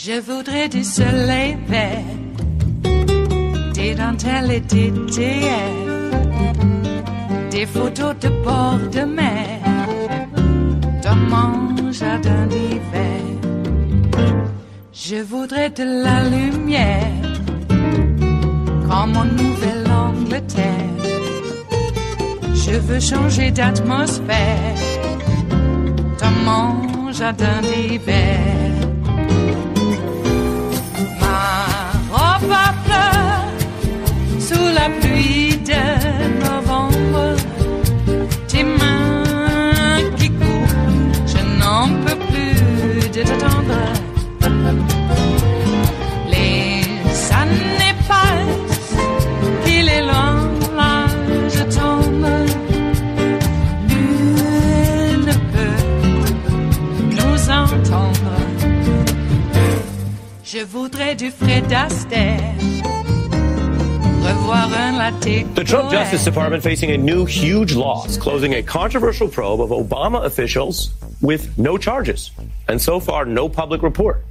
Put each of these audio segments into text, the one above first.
Je voudrais du soleil vert, des dentelles et des théières, des photos de bord de mer, dans mon jardin d'hiver. Je voudrais de la lumière, comme en Nouvelle-Angleterre. Je veux changer d'atmosphère, dans mon jardin d'hiver. Ma fleur sous la pluie de novembre, tes mains qui courent, je n'en peux plus de t'attendre. Les années passent, il est loin, là je tombe. Nul ne peut nous entendre. Je voudrais du Fred Astaire, revoir un latte. The Trump Justice Department facing a new huge loss, closing a controversial probe of Obama officials with no charges, and so far no public report.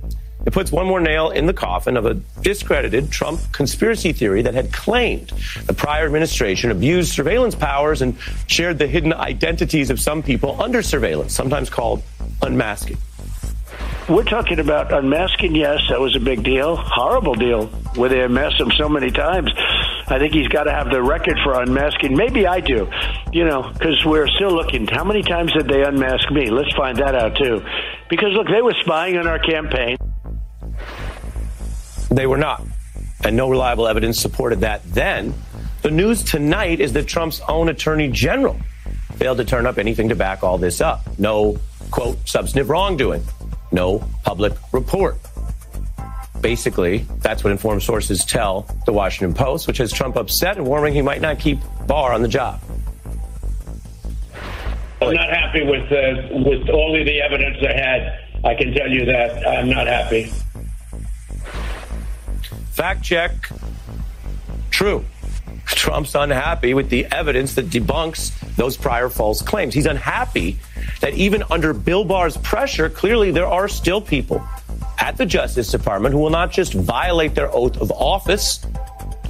It puts one more nail in the coffin of a discredited Trump conspiracy theory that had claimed the prior administration abused surveillance powers and shared the hidden identities of some people under surveillance, sometimes called unmasking. We're talking about unmasking, yes, that was a big deal. Horrible deal, where they unmasked him so many times. I think he's got to have the record for unmasking. Maybe I do, because we're still looking. How many times did they unmask me? Let's find that out, too. Because, look, they were spying on our campaign. They were not, and no reliable evidence supported that then. The news tonight is that Trump's own attorney general failed to turn up anything to back all this up. No, quote, substantive wrongdoing. No public report. Basically, that's what informed sources tell the Washington Post, which has Trump upset and warning he might not keep Barr on the job. I'm not happy with all of the evidence I had. I can tell you that. I'm not happy. Fact check. True. Trump's unhappy with the evidence that debunks those prior false claims. He's unhappy that even under Bill Barr's pressure, clearly there are still people at the Justice Department who will not just violate their oath of office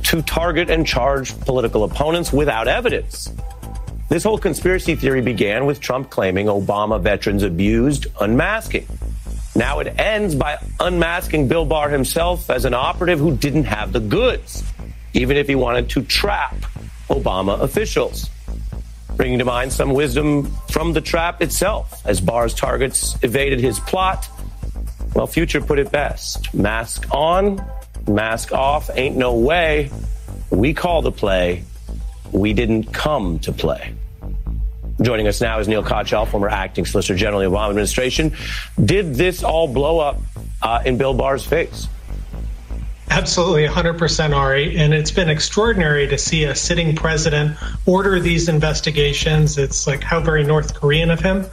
to target and charge political opponents without evidence. This whole conspiracy theory began with Trump claiming Obama veterans abused unmasking. Now it ends by unmasking Bill Barr himself as an operative who didn't have the goods, even if he wanted to trap Obama officials. Bringing to mind some wisdom from the trap itself, as Barr's targets evaded his plot. Well, Future put it best. Mask on, mask off, ain't no way. We call the play. We didn't come to play. Joining us now is Neil Kochel, former acting Solicitor General of the Obama administration. Did this all blow up in Bill Barr's face? Absolutely, 100%, Ari. And it's been extraordinary to see a sitting president order these investigations. It's like how very North Korean of him.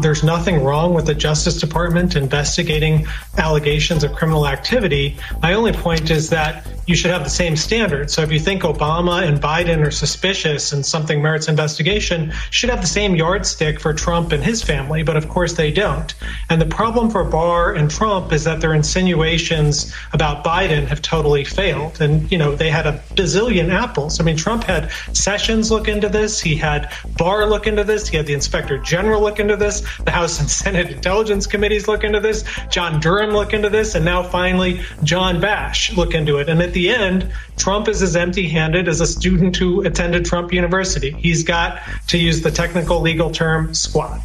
There's nothing wrong with the Justice Department investigating allegations of criminal activity. My only point is that you should have the same standard. So if you think Obama and Biden are suspicious and something merits investigation, you should have the same yardstick for Trump and his family. But of course they don't. And the problem for Barr and Trump is that their insinuations about Biden have totally failed. And, they had a bazillion apples. I mean, Trump had Sessions look into this. He had Barr look into this. He had the Inspector General look into this. The House and Senate Intelligence Committees look into this. John Durham look into this. And now finally, John Bash look into it. And at the end, Trump is as empty-handed as a student who attended Trump University. He's got, to use the technical legal term, squat.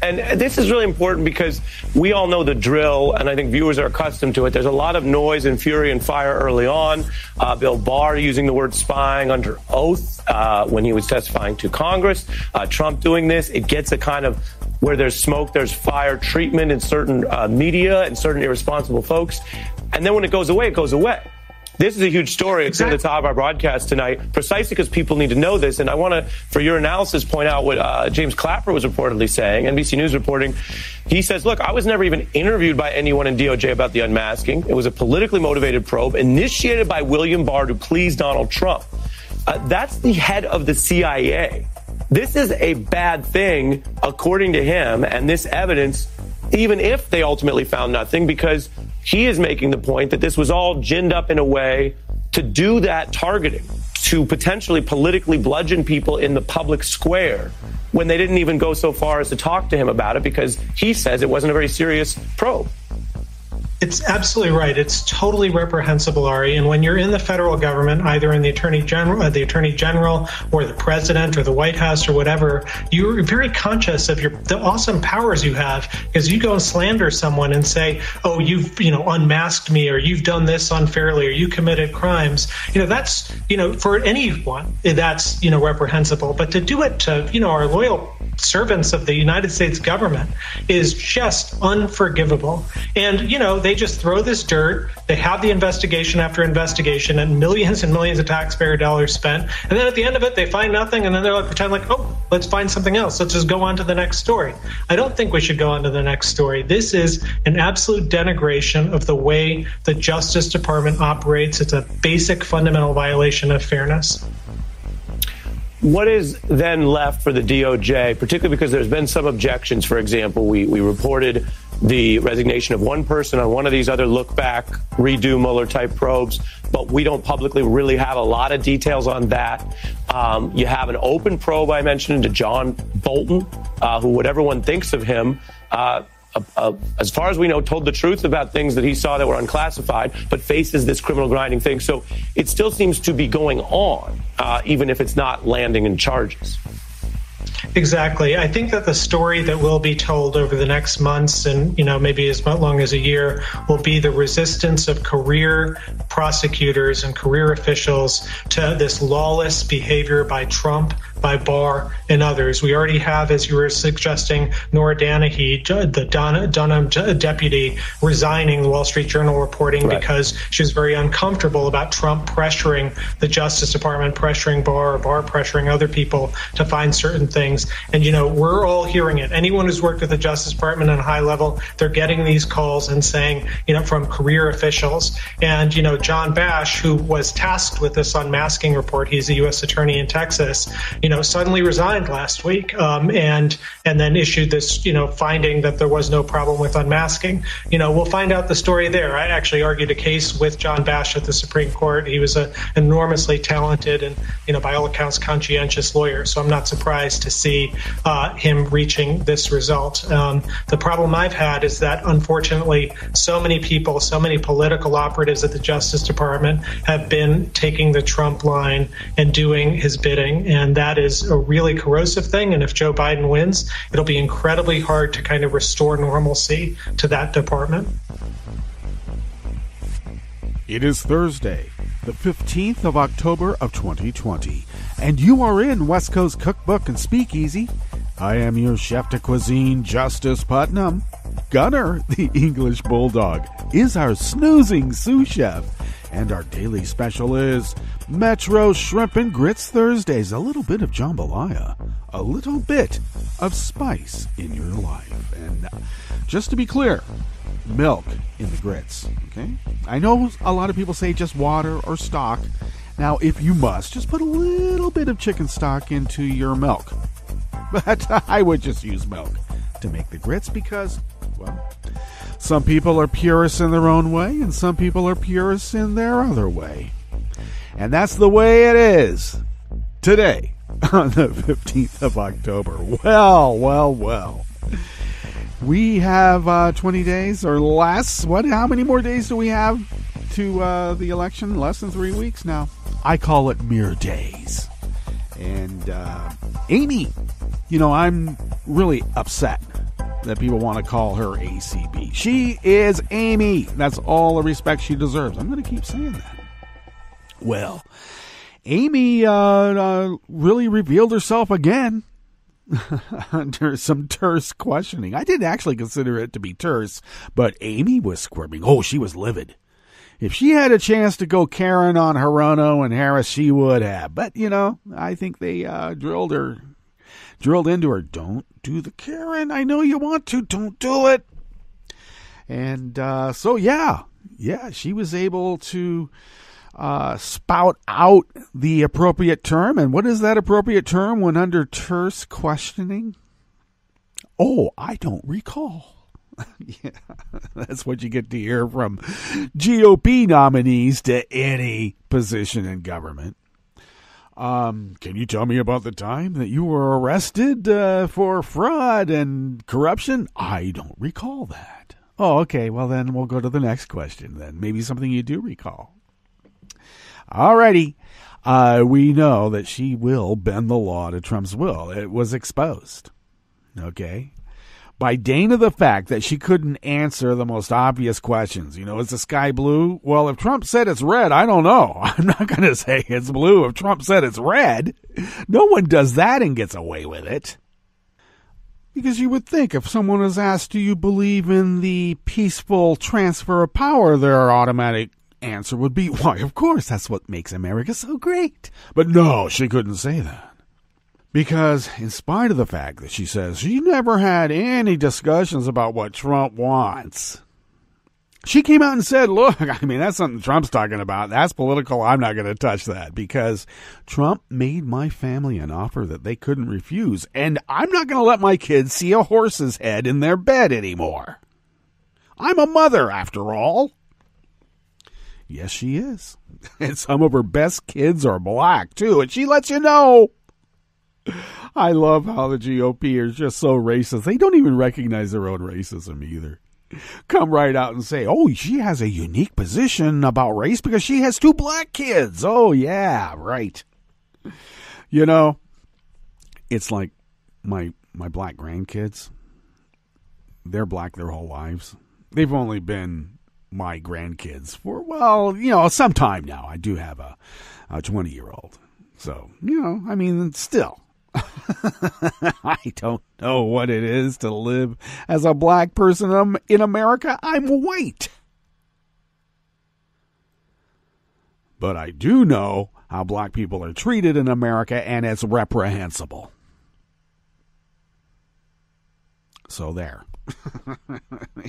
And this is really important because we all know the drill, and I think viewers are accustomed to it. There's a lot of noise and fury and fire early on. Bill Barr using the word spying under oath when he was testifying to Congress. Trump doing this. It gets a kind of where there's smoke, there's fire treatment in certain media and certain irresponsible folks. And then when it goes away, it goes away. This is a huge story. It's at the top of our broadcast tonight, precisely because people need to know this. And I want to, for your analysis, point out what James Clapper was reportedly saying, NBC News reporting. He says, look, I was never even interviewed by anyone in DOJ about the unmasking. It was a politically motivated probe initiated by William Barr to please Donald Trump. That's the head of the CIA. This is a bad thing, according to him, and this evidence even if they ultimately found nothing, because he is making the point that this was all ginned up in a way to do that targeting, to potentially politically bludgeon people in the public square when they didn't even go so far as to talk to him about it, because he says it wasn't a very serious probe. It's absolutely right. It's totally reprehensible, Ari. And when you're in the federal government, either in the Attorney General or the President or the White House or whatever, you're very conscious of the awesome powers you have, because you go and slander someone and say, oh, you've unmasked me, or you've done this unfairly, or you committed crimes. That's for anyone, that's reprehensible. But to do it to our loyal servants of the United States government is just unforgivable. And they just throw this dirt. They have the investigation after investigation and millions of taxpayer dollars spent. And then at the end of it, they find nothing. And then they're pretend like, oh, let's find something else. Let's just go on to the next story. I don't think we should go on to the next story. This is an absolute denigration of the way the Justice Department operates. It's a basic fundamental violation of fairness. What is then left for the DOJ, particularly because there's been some objections? For example, we reported the resignation of one person on one of these other look-back, redo Mueller-type probes, but we don't publicly really have a lot of details on that. You have an open probe, I mentioned, into John Bolton, who, whatever one thinks of him, as far as we know, told the truth about things that he saw that were unclassified, but faces this criminal grinding thing. So it still seems to be going on, even if it's not landing in charges. Exactly. I think that the story that will be told over the next months and, maybe as long as a year will be the resistance of career prosecutors and career officials to this lawless behavior by Trump, by Barr, and others. We already have, as you were suggesting, Nora Danahy, the Dunham deputy, resigning, the Wall Street Journal reporting, right, because she was very uncomfortable about Trump pressuring the Justice Department, pressuring Barr, or Barr pressuring other people to find certain things. And, we're all hearing it. Anyone who's worked at the Justice Department on a high level, they're getting these calls and saying, from career officials. And, John Bash, who was tasked with this unmasking report, he's a U.S. attorney in Texas, suddenly resigned last week and then issued this, finding that there was no problem with unmasking. We'll find out the story there. I actually argued a case with John Bash at the Supreme Court. He was an enormously talented and, by all accounts, conscientious lawyer. So I'm not surprised to see him reaching this result. The problem I've had is that, unfortunately, so many people, so many political operatives at the Justice Department have been taking the Trump line and doing his bidding. And that is a really corrosive thing. And if Joe Biden wins, it'll be incredibly hard to kind of restore normalcy to that department. It is Thursday, the 15th of October of 2020, and you are in West Coast Cookbook and Speakeasy. I am your chef de cuisine, Justice Putnam. Gunner, the English Bulldog, is our snoozing sous chef, and our daily special is Metro Shrimp and Grits Thursdays. A little bit of jambalaya, a little bit of spice in your life. And just to be clear, milk in the grits, okay? I know a lot of people say just water or stock. Now, if you must, just put a little bit of chicken stock into your milk. But I would just use milk to make the grits because, well, some people are purists in their own way and some people are purists in their other way. And that's the way it is today on the 15th of October. Well. We have 20 days or less. How many more days do we have to the election? Less than 3 weeks now. I call it mere days. And Amy, I'm really upset that people want to call her ACB. She is Amy. That's all the respect she deserves. I'm going to keep saying that. Well, Amy really revealed herself again under some terse questioning. I didn't actually consider it to be terse, but Amy was squirming. Oh, she was livid. If she had a chance to go Karen on Hirono and Harris, she would have. But, I think they drilled into her. Don't do the Karen. I know you want to. Don't do it. And so, yeah, she was able to spout out the appropriate term. And what is that appropriate term when under terse questioning? Oh, I don't recall. Yeah, that's what you get to hear from GOP nominees to any position in government. Can you tell me about the time that you were arrested for fraud and corruption? I don't recall that. Oh, okay. Well, then we'll go to the next question then. Maybe something you do recall. Alrighty. We know that she will bend the law to Trump's will. It was exposed. Okay. By dint of the fact that she couldn't answer the most obvious questions. You know, is the sky blue? Well, if Trump said it's red, I don't know. I'm not going to say it's blue. If Trump said it's red, no one does that and gets away with it. Because you would think if someone was asked, do you believe in the peaceful transfer of power, their automatic answer would be, why, of course, that's what makes America so great. But no, she couldn't say that. Because in spite of the fact that she says she never had any discussions about what Trump wants, she came out and said, look, I mean, that's something Trump's talking about. That's political. I'm not going to touch that because Trump made my family an offer that they couldn't refuse. And I'm not going to let my kids see a horse's head in their bed anymore. I'm a mother, after all. Yes, she is. And some of her best kids are black, too. And she lets you know. I love how the GOP is just so racist. They don't even recognize their own racism either. Come right out and say, oh, she has a unique position about race because she has 2 black kids. Oh, yeah, right. You know, it's like my black grandkids. They're black their whole lives. They've only been my grandkids for, well, you know, some time now. I do have a 20-year-old. So, you know, I mean, still. I don't know what it is to live as a black person in America. I'm white. But I do know how black people are treated in America, and it's reprehensible. So there.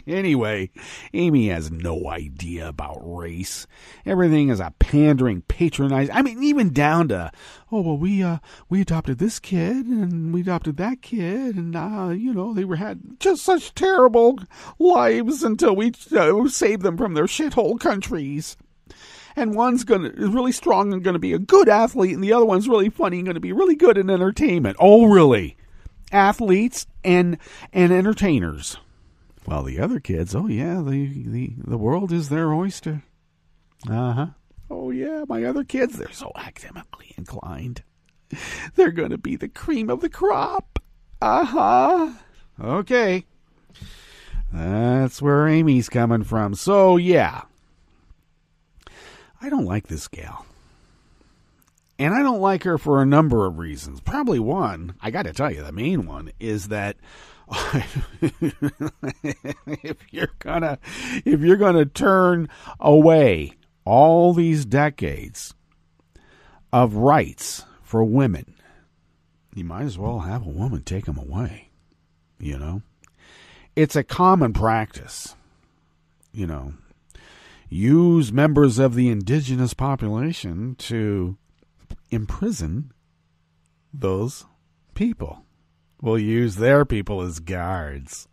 Anyway, Amy has no idea about race. Everything is a pandering, patronizing. I mean, even down to, oh, well, we adopted this kid and we adopted that kid, and you know, they had just such terrible lives until we saved them from their shithole countries. And one's really strong and going to be a good athlete, and the other one's really funny and going to be really good in entertainment. Oh, really? Athletes and entertainers. While the other kids, oh yeah, the world is their oyster. Oh yeah, my other kids, they're so academically inclined. They're going to be the cream of the crop. Okay. That's where Amy's coming from. So yeah. I don't like this gal. And I don't like her for a number of reasons. Probably one, I got to tell you, the main one is that if you're gonna turn away all these decades of rights for women, you might as well have a woman take them away. You know, it's a common practice. You know, use members of the indigenous population to imprison those people. We'll use their people as guards.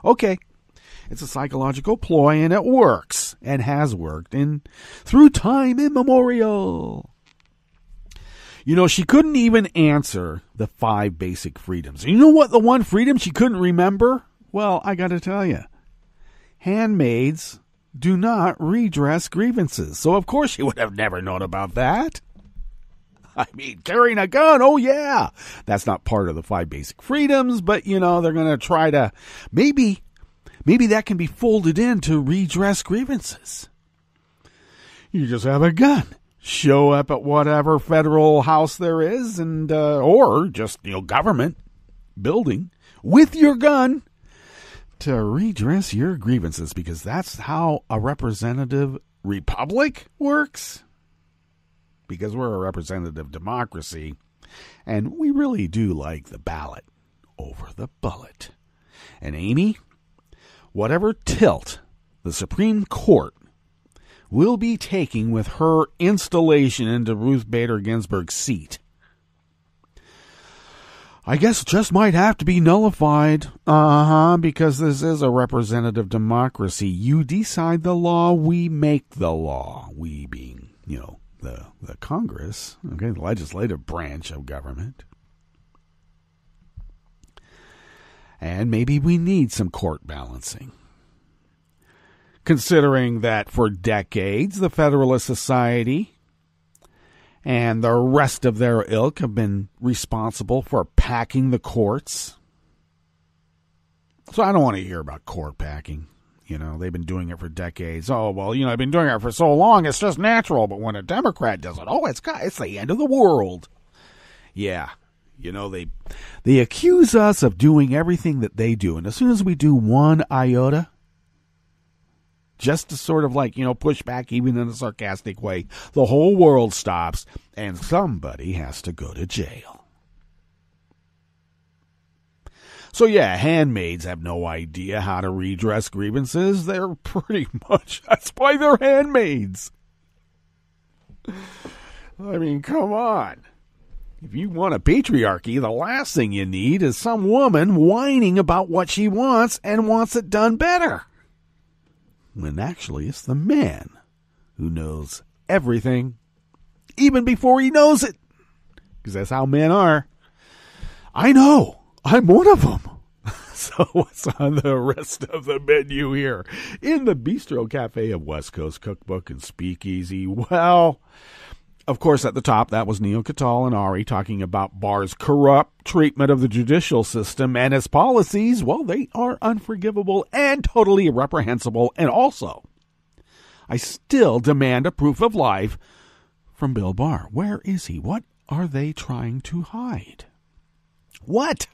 Okay. It's a psychological ploy, and it works, and has worked through time immemorial. You know, she couldn't even answer the 5 basic freedoms. You know what the one freedom she couldn't remember? Well, I got to tell you. Handmaids do not redress grievances. So, of course, she would have never known about that. I mean, carrying a gun, oh, yeah. That's not part of the 5 basic freedoms, but, you know, they're going to try to, maybe that can be folded into redress grievances. You just have a gun. Show up at whatever federal house there is, and or just, you know, government building with your gun to redress your grievances, because that's how a representative republic works. Because we're a representative democracy, and we really do like the ballot over the bullet. And Amy, whatever tilt the Supreme Court will be taking with her installation into Ruth Bader Ginsburg's seat, I guess it just might have to be nullified. Because this is a representative democracy. You decide the law, we make the law. We being, the Congress, okay, the legislative branch of government. And maybe we need some court balancing. Considering that for decades, the Federalist Society and the rest of their ilk have been responsible for packing the courts. So I don't want to hear about court packing. They've been doing it for decades. Oh, well, I've been doing it for so long, it's just natural. But when a Democrat does it, it's the end of the world. Yeah. They accuse us of doing everything that they do. And as soon as we do one iota, just to sort of push back even in a sarcastic way, the whole world stops and somebody has to go to jail. So yeah, handmaids have no idea how to redress grievances. They're pretty much, that's why they're handmaids. I mean, come on. If you want a patriarchy, the last thing you need is some woman whining about what she wants and wants it done better. When actually it's the man who knows everything, even before he knows it. Because that's how men are. I know. I'm one of them. So what's on the rest of the menu here in the Bistro Cafe of West Coast Cookbook and Speakeasy? Well, of course, at the top, that was Neil Catal and Ari talking about Barr's corrupt treatment of the judicial system and its policies. Well, they are unforgivable and totally reprehensible. And also, I still demand a proof of life from Bill Barr. Where is he? What are they trying to hide? What?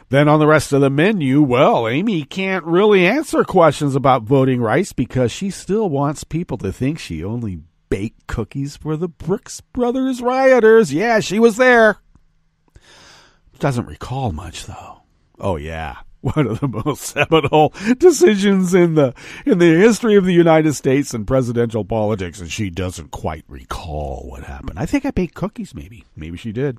Then on the rest of the menu, well, Amy can't really answer questions about voting rights because she still wants people to think she only baked cookies for the Brooks Bros Rioters. Yeah, she was there. Doesn't recall much, though. Oh, yeah. One of the most seminal decisions in the history of the United States and presidential politics, and she doesn't quite recall what happened. I think I baked cookies, maybe. Maybe she did.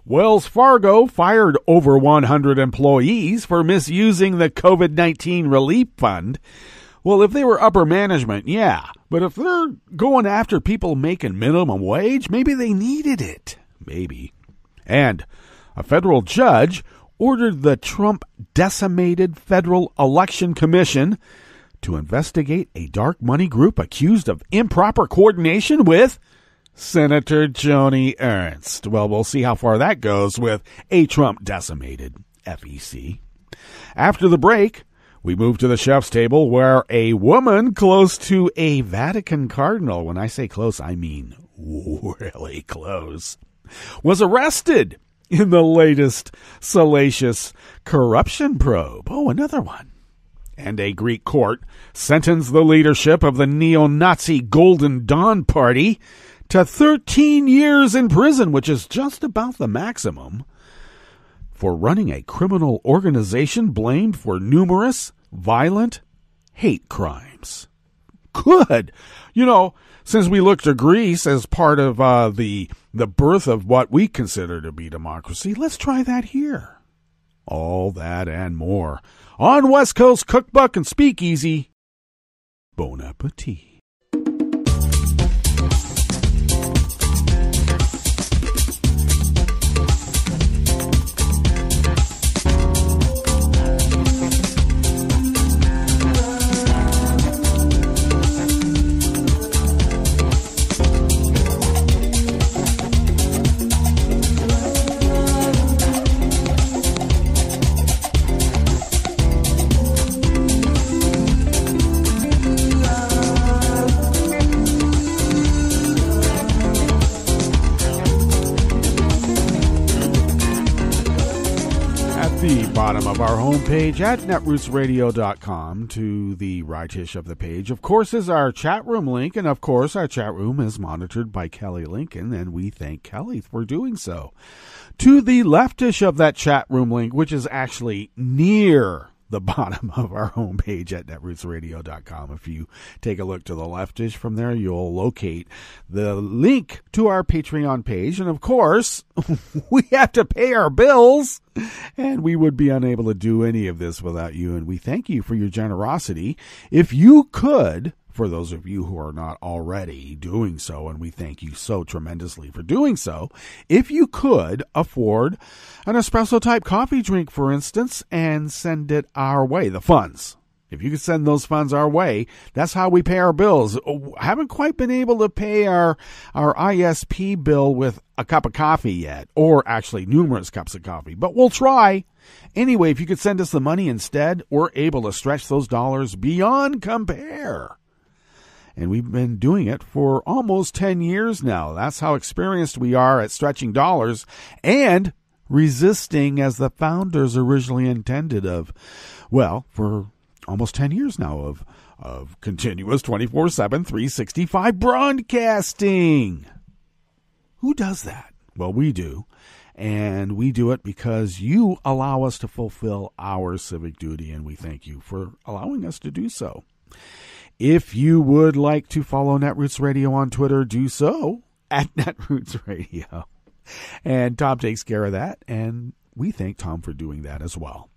Wells Fargo fired over 100 employees for misusing the COVID-19 relief fund. Well, if they were upper management, yeah. But if they're going after people making minimum wage, maybe they needed it. Maybe. And a federal judge ordered the Trump-decimated Federal Election Commission to investigate a dark money group accused of improper coordination with Senator Joni Ernst. Well, we'll see how far that goes with a Trump-decimated FEC. After the break, we move to the chef's table where a woman close to a Vatican cardinal, when I say close, I mean really close, was arrested in the latest salacious corruption probe. Oh, another one. And a Greek court sentenced the leadership of the neo-Nazi Golden Dawn Party to 13 years in prison, which is just about the maximum, for running a criminal organization blamed for numerous violent hate crimes. Good. Since we look to Greece as part of the birth of what we consider to be democracy, let's try that here. All that and more on West Coast Cookbook and Speakeasy. Bon appetit. Bottom of our homepage at netrootsradio.com to the rightish of the page, of course, is our chat room link. And of course, our chat room is monitored by Kelly Lincoln, and we thank Kelly for doing so. To the leftish of that chat room link, which is actually near the bottom of our homepage at netrootsradio.com. If you take a look to the leftish from there, you'll locate the link to our Patreon page. And of course, we have to pay our bills, and we would be unable to do any of this without you. And we thank you for your generosity. If you could, for those of you who are not already doing so, and we thank you so tremendously for doing so, if you could afford an espresso-type coffee drink, for instance, and send it our way, the funds. If you could send those funds our way, that's how we pay our bills. Haven't quite been able to pay our ISP bill with a cup of coffee yet, or actually numerous cups of coffee, but we'll try. Anyway, if you could send us the money instead, we're able to stretch those dollars beyond compare. And we've been doing it for almost 10 years now. That's how experienced we are at stretching dollars and resisting as the founders originally intended for almost 10 years now of continuous 24/7, 365 broadcasting. Who does that? Well, we do. And we do it because you allow us to fulfill our civic duty, and we thank you for allowing us to do so. If you would like to follow Netroots Radio on Twitter, do so at Netroots Radio. And Tom takes care of that, and we thank Tom for doing that as well.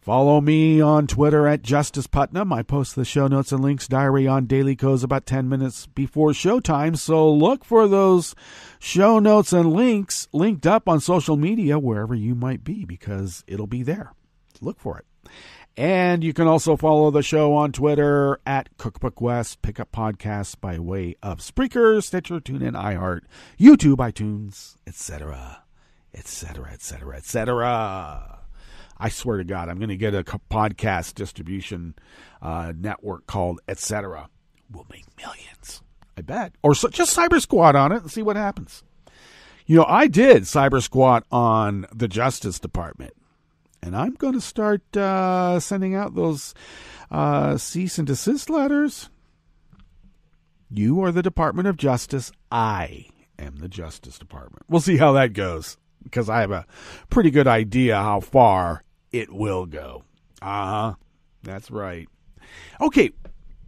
Follow me on Twitter at Justice Putnam. I post the show notes and links diary on Daily Codes about 10 minutes before showtime, so look for those show notes and links linked up on social media wherever you might be, because it'll be there. Look for it. And you can also follow the show on Twitter at Cookbook West. Pick up podcasts by way of Spreaker, Stitcher, TuneIn, iHeart, YouTube, iTunes, etc., etc., etc., etc. I swear to God, I'm going to get a podcast distribution network called etc. We'll make millions, I bet. Or just Cyber Squad on it and see what happens. You know, I did Cyber Squad on the Justice Department. And I'm going to start sending out those cease and desist letters. You are the Department of Justice. I am the Justice Department. We'll see how that goes, because I have a pretty good idea how far it will go. That's right. Okay,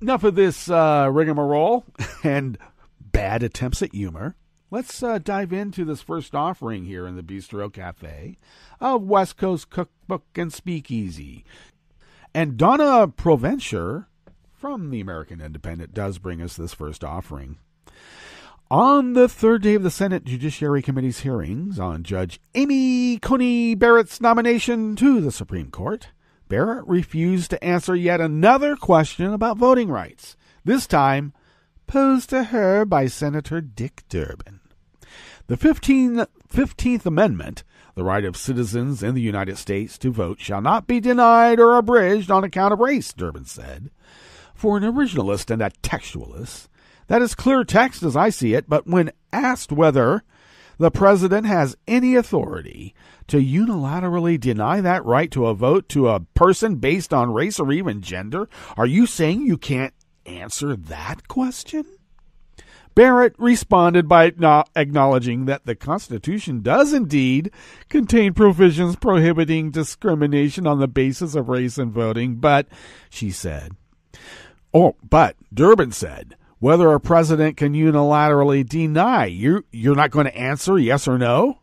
enough of this rigmarole and bad attempts at humor. Let's dive into this first offering here in the Bistro Cafe of West Coast Cookbook and Speakeasy. And Donna Provencher from the American Independent does bring us this first offering. On the third day of the Senate Judiciary Committee's hearings on Judge Amy Coney Barrett's nomination to the Supreme Court, Barrett refused to answer yet another question about voting rights, this time posed to her by Senator Dick Durbin. The 15th Amendment, the right of citizens in the United States to vote, shall not be denied or abridged on account of race, Durbin said. For an originalist and a textualist, that is clear text as I see it, but when asked whether the president has any authority to unilaterally deny that right to a vote to a person based on race or even gender, are you saying you can't answer that question? Barrett responded by acknowledging that the Constitution does indeed contain provisions prohibiting discrimination on the basis of race in voting, but Durbin said, whether a president can unilaterally deny, you're not going to answer yes or no?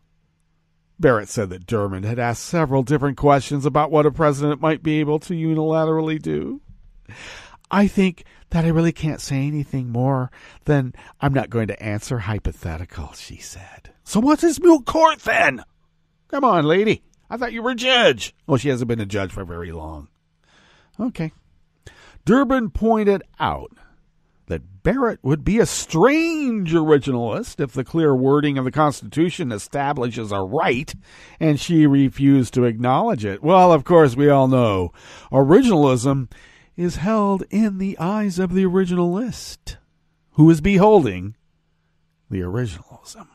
Barrett said that Durbin had asked several different questions about what a president might be able to unilaterally do. I think that I really can't say anything more than I'm not going to answer hypothetical, she said. So what's this moot court then? Come on, lady. I thought you were a judge. Well, she hasn't been a judge for very long. Okay. Durbin pointed out that Barrett would be a strange originalist if the clear wording of the Constitution establishes a right and she refused to acknowledge it. Well, of course, we all know originalism is held in the eyes of the originalist, who is beholding the originalism.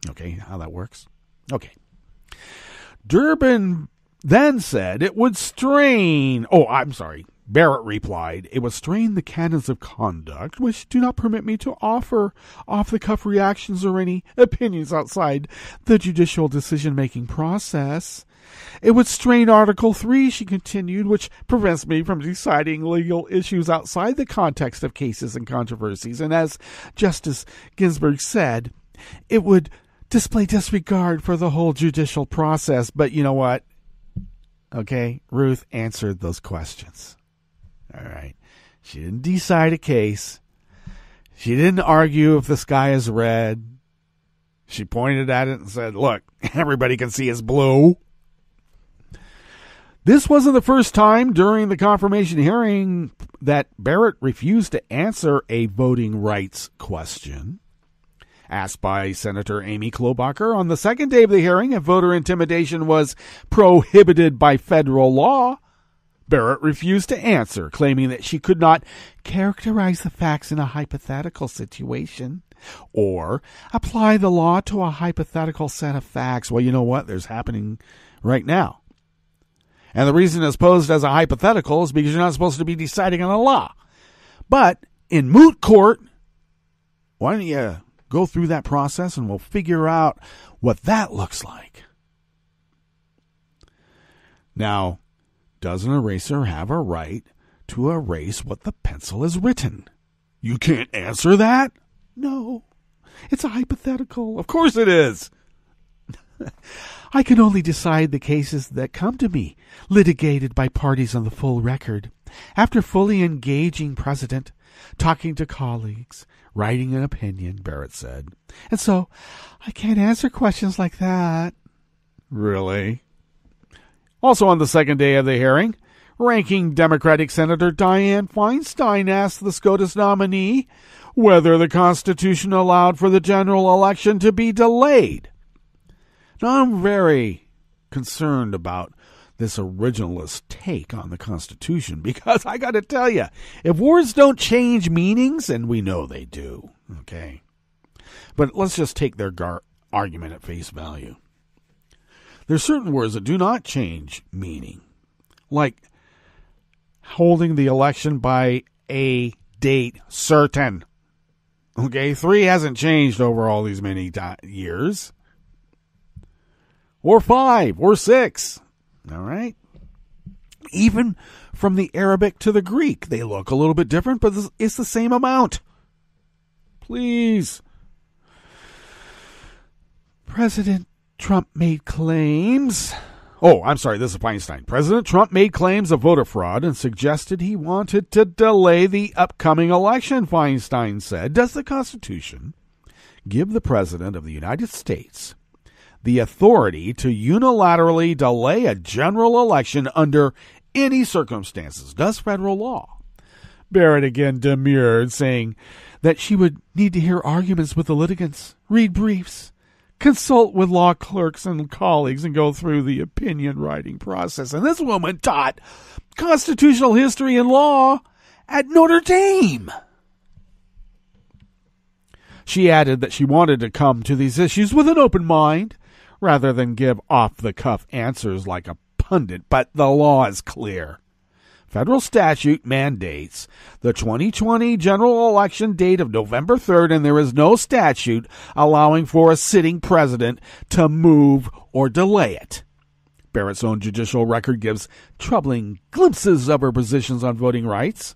Okay, how that works? Okay. Durbin then said it would strain... Barrett replied, it would strain the canons of conduct, which do not permit me to offer off-the-cuff reactions or any opinions outside the judicial decision-making process. It would strain Article 3, she continued, which prevents me from deciding legal issues outside the context of cases and controversies. And as Justice Ginsburg said, it would display disregard for the whole judicial process. But you know what? Okay, Ruth answered those questions. All right. She didn't decide a case. She didn't argue if the sky is red. She pointed at it and said, look, everybody can see it's blue. This wasn't the first time during the confirmation hearing that Barrett refused to answer a voting rights question. Asked by Senator Amy Klobuchar on the second day of the hearing if voter intimidation was prohibited by federal law, Barrett refused to answer, claiming that she could not characterize the facts in a hypothetical situation or apply the law to a hypothetical set of facts. Well, you know what? There's happening right now. And the reason it's posed as a hypothetical is because you're not supposed to be deciding on a law. But in moot court, why don't you go through that process and we'll figure out what that looks like. Now, does an eraser have a right to erase what the pencil has written? You can't answer that? No, it's a hypothetical. Of course it is. I can only decide the cases that come to me, litigated by parties on the full record, after fully engaging precedent, talking to colleagues, writing an opinion, Barrett said. And so, I can't answer questions like that. Really? Also on the second day of the hearing, ranking Democratic Senator Dianne Feinstein asked the SCOTUS nominee whether the Constitution allowed for the general election to be delayed. Now, I'm very concerned about this originalist take on the Constitution because I got to tell you, if words don't change meanings, and we know they do, okay? But let's just take their argument at face value. There's certain words that do not change meaning, like holding the election by a date certain. Okay, 3 hasn't changed over all these many years. Or 5, or 6. All right? Even from the Arabic to the Greek, they look a little bit different, but it's the same amount. Please. President Trump made claims. Oh, I'm sorry, this is Feinstein. President Trump made claims of voter fraud and suggested he wanted to delay the upcoming election, Feinstein said. Does the Constitution give the President of the United States the authority to unilaterally delay a general election under any circumstances? Does federal law? Barrett again demurred, saying that she would need to hear arguments with the litigants, read briefs, consult with law clerks and colleagues, and go through the opinion writing process. And this woman taught constitutional history and law at Notre Dame. She added that she wanted to come to these issues with an open mind, rather than give off-the-cuff answers like a pundit. But the law is clear. Federal statute mandates the 2020 general election date of November 3rd, and there is no statute allowing for a sitting president to move or delay it. Barrett's own judicial record gives troubling glimpses of her positions on voting rights.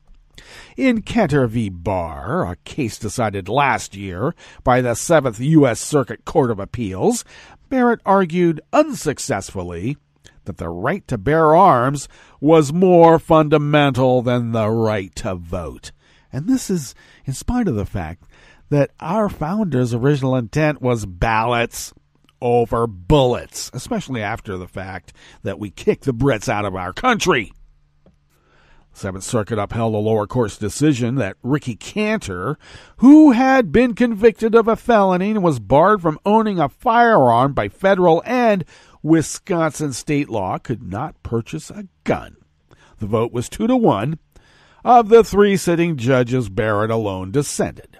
In Cantor v. Barr, a case decided last year by the 7th U.S. Circuit Court of Appeals, Barrett argued unsuccessfully that the right to bear arms was more fundamental than the right to vote. And this is in spite of the fact that our founders' original intent was ballots over bullets, especially after the fact that we kicked the Brits out of our country. Seventh Circuit upheld a lower court's decision that Ricky Cantor, who had been convicted of a felony and was barred from owning a firearm by federal and Wisconsin state law, could not purchase a gun. The vote was 2-1. Of the 3 sitting judges, Barrett alone dissented.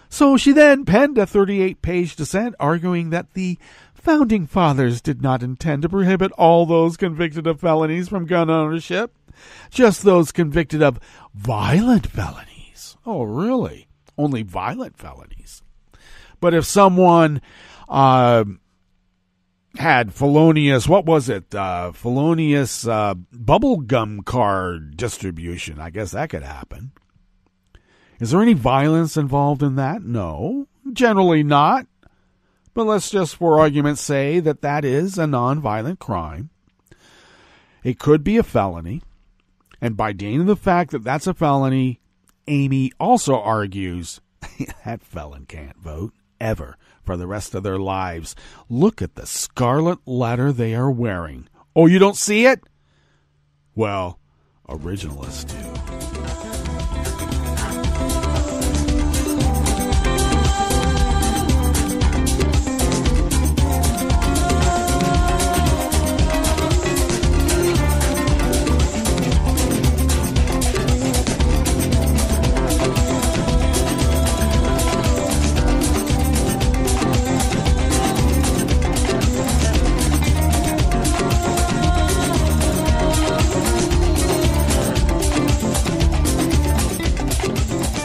So she then penned a 38-page dissent arguing that the Founding Fathers did not intend to prohibit all those convicted of felonies from gun ownership, just those convicted of violent felonies. Oh, really? Only violent felonies. But if someone had felonious, felonious bubblegum card distribution. I guess that could happen. Is there any violence involved in that? No, generally not. But let's just, for argument's sake, say that is a nonviolent crime. It could be a felony. And by denying the fact that that's a felony, Amy also argues that felon can't vote ever for the rest of their lives. Look at the scarlet letter they are wearing. Oh, you don't see it? Well, originalists do.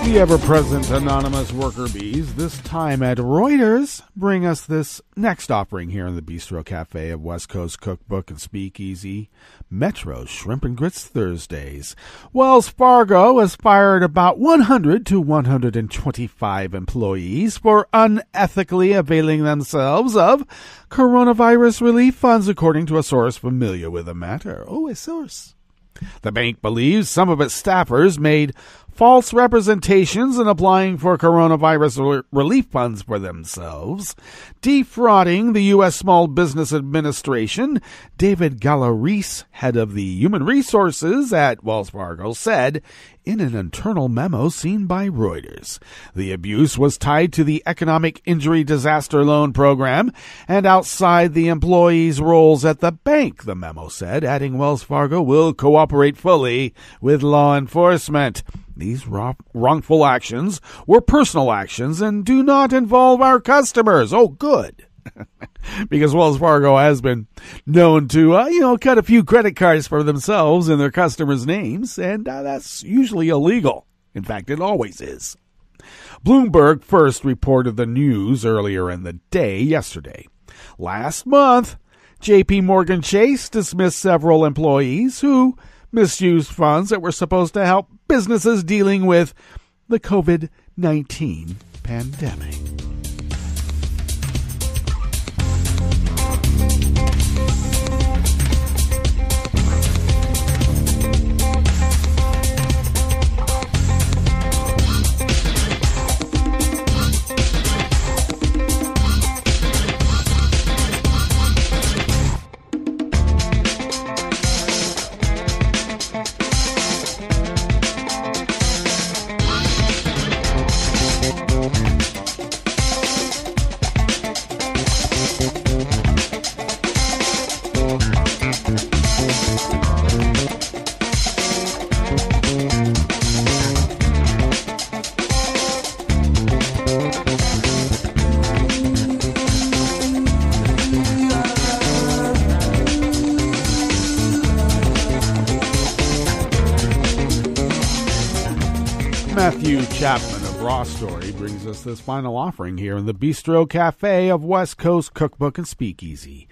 The ever-present anonymous worker bees, this time at Reuters, bring us this next offering here in the Bistro Cafe of West Coast Cookbook and Speakeasy, Metro's Shrimp and Grits Thursdays. Wells Fargo has fired about 100 to 125 employees for unethically availing themselves of coronavirus relief funds, according to a source familiar with the matter. Oh, a source. The bank believes some of its staffers made false representations in applying for coronavirus relief funds for themselves, defrauding the U.S. Small Business Administration. David Gallarese, head of the Human Resources at Wells Fargo, said in an internal memo seen by Reuters. The abuse was tied to the Economic Injury Disaster Loan Program and outside the employees' roles at the bank, the memo said, adding Wells Fargo will cooperate fully with law enforcement. These wrongful actions were personal actions and do not involve our customers. Oh, good. Because Wells Fargo has been known to, cut a few credit cards for themselves in their customers' names, and that's usually illegal. In fact, it always is. Bloomberg first reported the news earlier in the day yesterday. Last month, J.P. Morgan Chase dismissed several employees who misused funds that were supposed to help businesses dealing with the COVID-19 pandemic. Matthew Chapman of Raw Story brings us this final offering here in the Bistro Cafe of West Coast Cookbook and Speakeasy.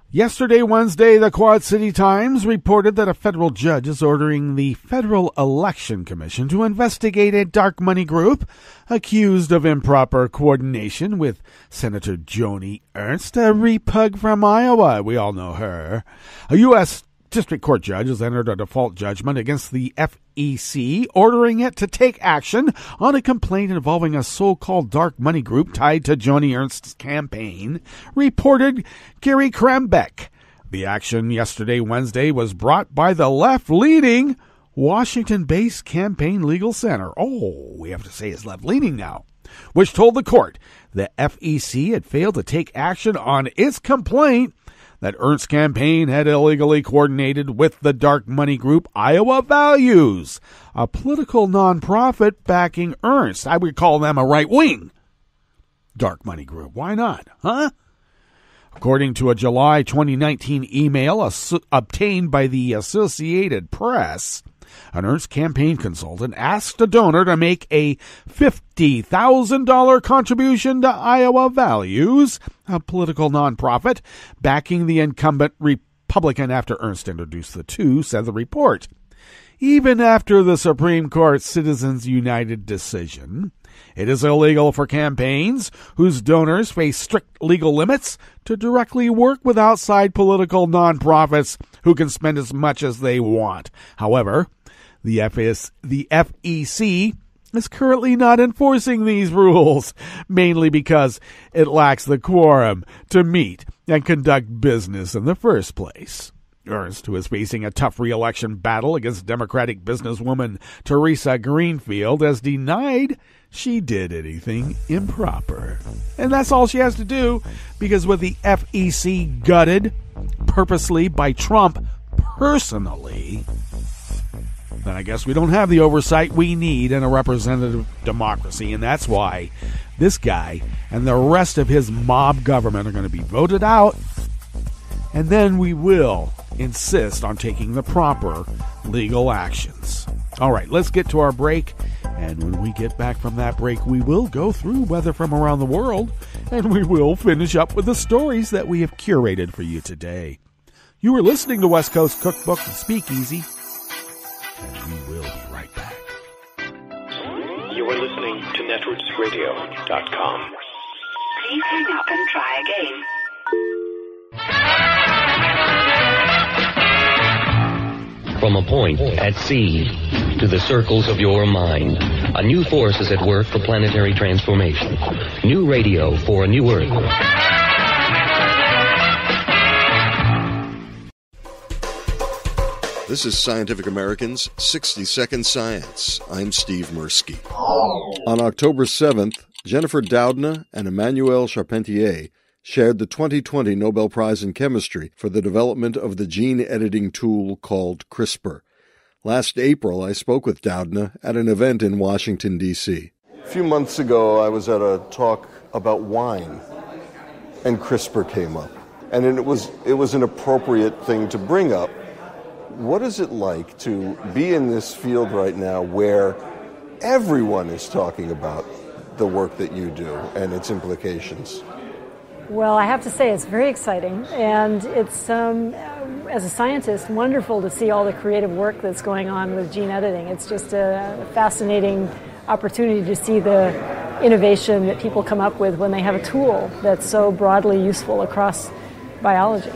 Yesterday, Wednesday, the Quad City Times reported that a federal judge is ordering the Federal Election Commission to investigate a dark money group accused of improper coordination with Senator Joni Ernst, a repug from Iowa. We all know her. A U.S. District Court judge has entered a default judgment against the FEC, ordering it to take action on a complaint involving a so-called dark money group tied to Joni Ernst's campaign, reported Gary Krembeck. The action yesterday, Wednesday, was brought by the left-leaning Washington-based Campaign Legal Center. Oh, we have to say it's left-leaning now, which told the court the FEC had failed to take action on its complaint that Ernst's campaign had illegally coordinated with the dark money group Iowa Values, a political nonprofit backing Ernst. I would call them a right-wing dark money group. Why not, huh? According to a July 2019 email obtained by the Associated Press, An Ernst campaign consultant asked a donor to make a $50,000 contribution to Iowa Values, a political nonprofit backing the incumbent Republican after Ernst introduced the two, said the report. Even after the Supreme Court's Citizens United decision, it is illegal for campaigns whose donors face strict legal limits to directly work with outside political nonprofits who can spend as much as they want. However, the FEC is currently not enforcing these rules, mainly because it lacks the quorum to meet and conduct business in the first place. Ernst, who is facing a tough re-election battle against Democratic businesswoman Teresa Greenfield, has denied she did anything improper. And that's all she has to do, because with the FEC gutted purposely by Trump personally, then I guess we don't have the oversight we need in a representative democracy, and that's why this guy and the rest of his mob government are going to be voted out, and then we will insist on taking the proper legal actions. All right, let's get to our break, and when we get back from that break, we will go through weather from around the world, and we will finish up with the stories that we have curated for you today. You are listening to West Coast Cookbook and Speakeasy, and we will be right back. You are listening to netrootsradio.com. Please hang up and try again. From a point at sea to the circles of your mind, a new force is at work for planetary transformation. New radio for a new Earth. This is Scientific American's 60-Second Science. I'm Steve Mirsky. On October 7th, Jennifer Doudna and Emmanuel Charpentier shared the 2020 Nobel Prize in Chemistry for the development of the gene-editing tool called CRISPR. Last April, I spoke with Doudna at an event in Washington, D.C. A few months ago, I was at a talk about wine, and CRISPR came up. And it was an appropriate thing to bring up. What is it like to be in this field right now where everyone is talking about the work that you do and its implications? Well, I have to say it's very exciting, and it's, as a scientist, wonderful to see all the creative work that's going on with gene editing. It's just a fascinating opportunity to see the innovation that people come up with when they have a tool that's so broadly useful across biology.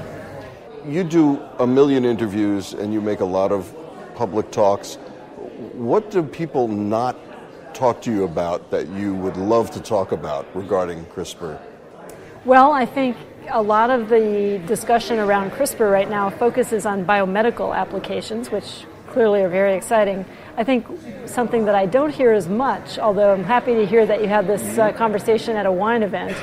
You do a million interviews and you make a lot of public talks. What do people not talk to you about that you would love to talk about regarding CRISPR? Well, I think a lot of the discussion around CRISPR right now focuses on biomedical applications, which clearly are very exciting. I think something that I don't hear as much, although I'm happy to hear that you had this conversation at a wine event,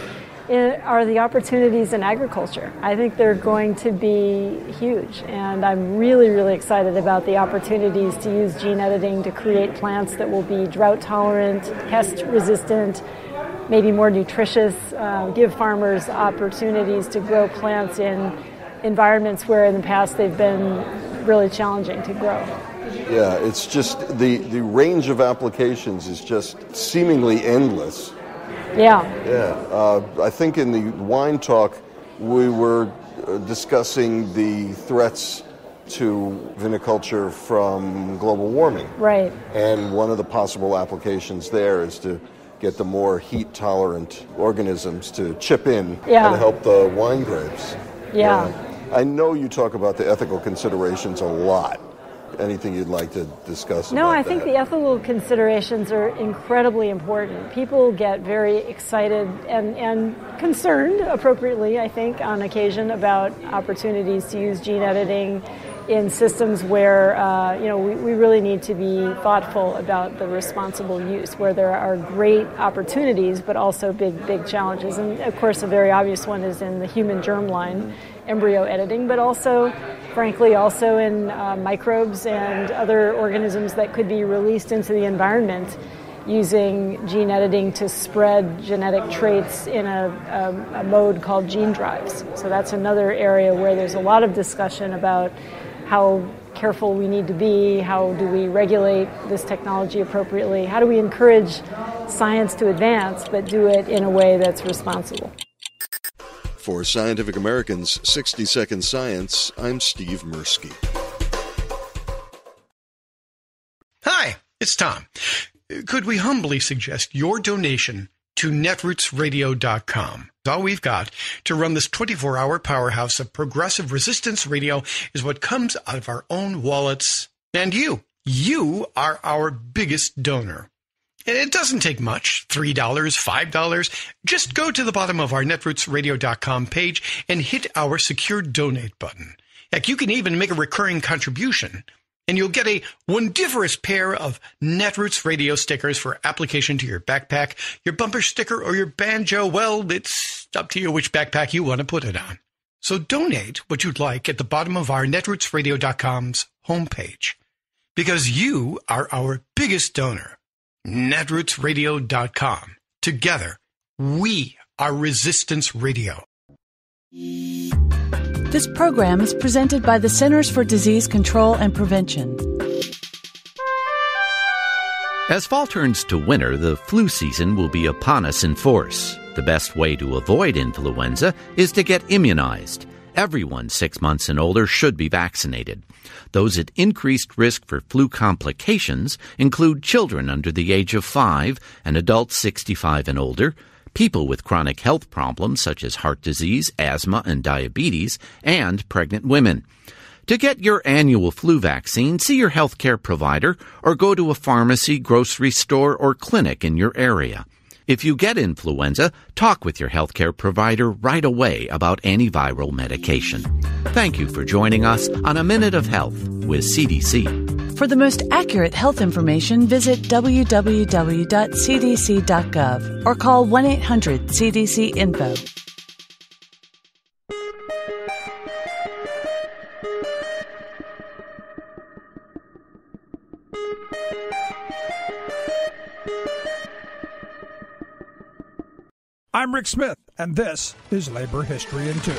are the opportunities in agriculture. I think they're going to be huge, and I'm really, really excited about the opportunities to use gene editing to create plants that will be drought tolerant, pest resistant, maybe more nutritious, give farmers opportunities to grow plants in environments where in the past they've been really challenging to grow. Yeah, it's just the range of applications is just seemingly endless. Yeah. Yeah. I think in the wine talk we were discussing the threats to viniculture from global warming. Right. And one of the possible applications there is to get the more heat-tolerant organisms to chip in and help the wine grapes. Yeah. I know you talk about the ethical considerations a lot. Anything you'd like to discuss about that? No, I think the ethical considerations are incredibly important. People get very excited and concerned, appropriately, I think, on occasion about opportunities to use gene editing in systems where, we really need to be thoughtful about the responsible use, where there are great opportunities, but also big challenges. And, of course, a very obvious one is in the human germline embryo editing, but also, frankly, also in microbes and other organisms that could be released into the environment using gene editing to spread genetic traits in a mode called gene drives. So that's another area where there's a lot of discussion about how careful we need to be? How do we regulate this technology appropriately? How do we encourage science to advance, but do it in a way that's responsible? For Scientific American's 60 Second Science, I'm Steve Mirsky. Hi, it's Tom. Could we humbly suggest your donation to netrootsradio.com? All we've got to run this 24-hour powerhouse of progressive resistance radio is what comes out of our own wallets. And you are our biggest donor. It doesn't take much, $3, $5. Just go to the bottom of our netrootsradio.com page and hit our secure donate button. Heck, you can even make a recurring contribution, and you'll get a wondiferous pair of Netroots radio stickers for application to your backpack, your bumper sticker, or your banjo. Well, it's up to you which backpack you want to put it on. So donate what you'd like at the bottom of our netrootsradio.com's homepage, because you are our biggest donor. netrootsradio.com. Together, we are Resistance Radio. This program is presented by the Centers for Disease Control and Prevention. As fall turns to winter, the flu season will be upon us in force. The best way to avoid influenza is to get immunized. Everyone 6 months and older should be vaccinated. Those at increased risk for flu complications include children under the age of 5 and adults 65 and older, people with chronic health problems such as heart disease, asthma, and diabetes, and pregnant women. To get your annual flu vaccine, see your healthcare provider or go to a pharmacy, grocery store, or clinic in your area. If you get influenza, talk with your healthcare provider right away about antiviral medication. Thank you for joining us on A Minute of Health with CDC. For the most accurate health information, visit www.cdc.gov or call 1-800-CDC-INFO. I'm Rick Smith, and this is Labor History in 2.